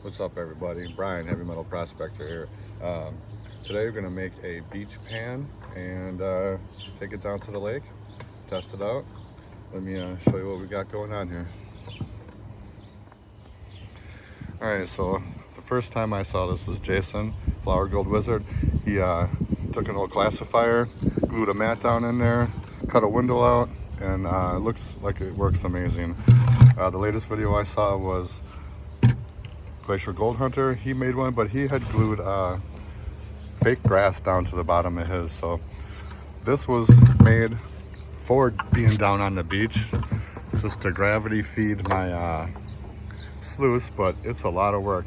What's up, everybody? Brian, Heavy Metal Prospector here. Today we're going to make a beach pan and take it down to the lake, test it out. Let me show you what we got going on here. Alright, so the first time I saw this was Jason, Flower Gold Wizard. He took an old classifier, glued a mat down in there, cut a window out, and it looks like it works amazing. The latest video I saw was Glacier Gold Hunter. He made one, but he had glued fake grass down to the bottom of his. So this was made for being down on the beach, just to gravity feed my sluice, but it's a lot of work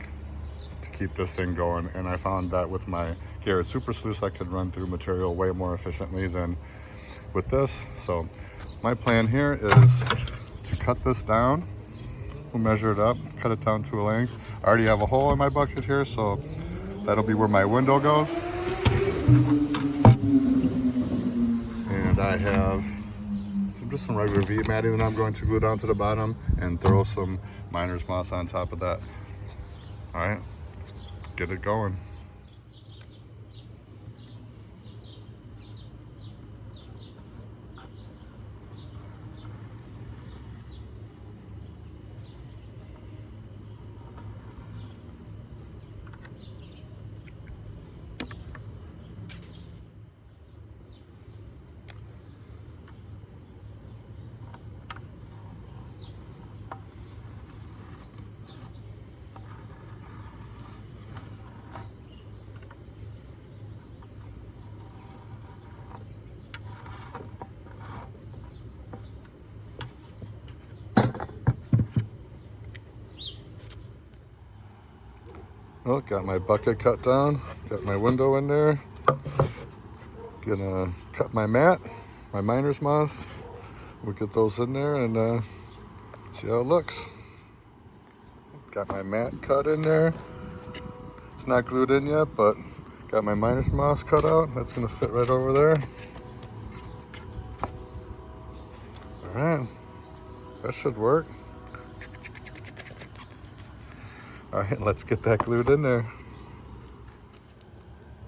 to keep this thing going. And I found that with my Garrett Super Sluice, I could run through material way more efficiently than with this. So my plan here is to cut this down. We'll measure it up, cut it down to a length. I already have a hole in my bucket here, so that'll be where my window goes. And I have just some regular V matting that I'm going to glue down to the bottom and throw some miner's moss on top of that. All right, let's get it going. Well, got my bucket cut down, got my window in there. Gonna cut my mat, my miner's moss. We'll get those in there and see how it looks. Got my mat cut in there. It's not glued in yet, but got my miner's moss cut out. That's gonna fit right over there. All right, that should work. All right, let's get that glued in there.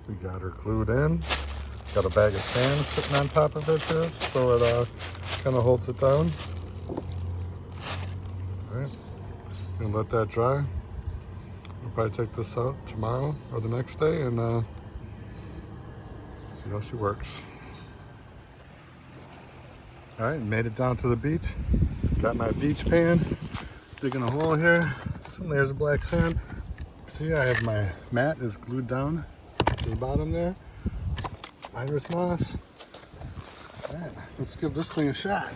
We got her glued in. Got a bag of sand sitting on top of it here, so it kind of holds it down. All right, gonna let that dry. We'll probably take this out tomorrow or the next day and see how she works. All right, made it down to the beach. Got my beach pan, digging a hole here. Some layers of black sand. See, I have my mat is glued down to the bottom there. Miner's moss. All right, let's give this thing a shot.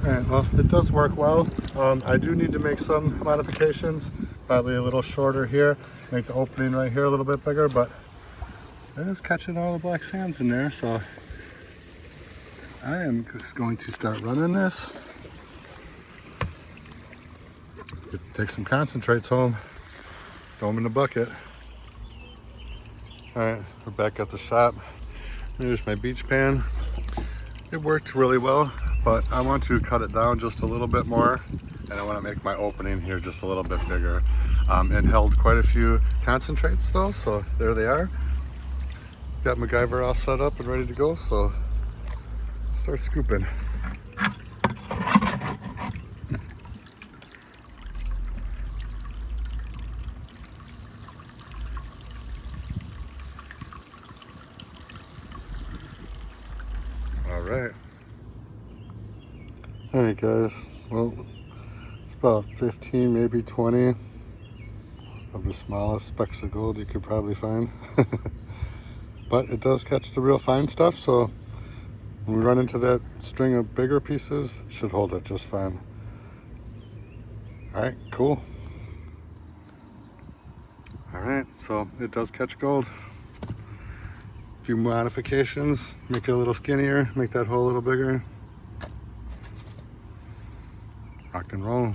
All right, well, it does work well. I do need to make some modifications, probably a little shorter here, make the opening right here a little bit bigger, but it is catching all the black sands in there, so I am just going to start running this. Get to take some concentrates home, throw them in the bucket. All right, we're back at the shop. Here's my beach pan. It worked really well, but I want to cut it down just a little bit more, and I want to make my opening here just a little bit bigger. It held quite a few concentrates though, so there they are. Got MacGyver all set up and ready to go, so let's start scooping. right. All right, guys. Well, it's about 15, maybe 20 of the smallest specks of gold you could probably find. But it does catch the real fine stuff, so when we run into that string of bigger pieces, it should hold it just fine. All right, cool. All right, so it does catch gold. A few modifications, make it a little skinnier, make that hole a little bigger. Rock and roll.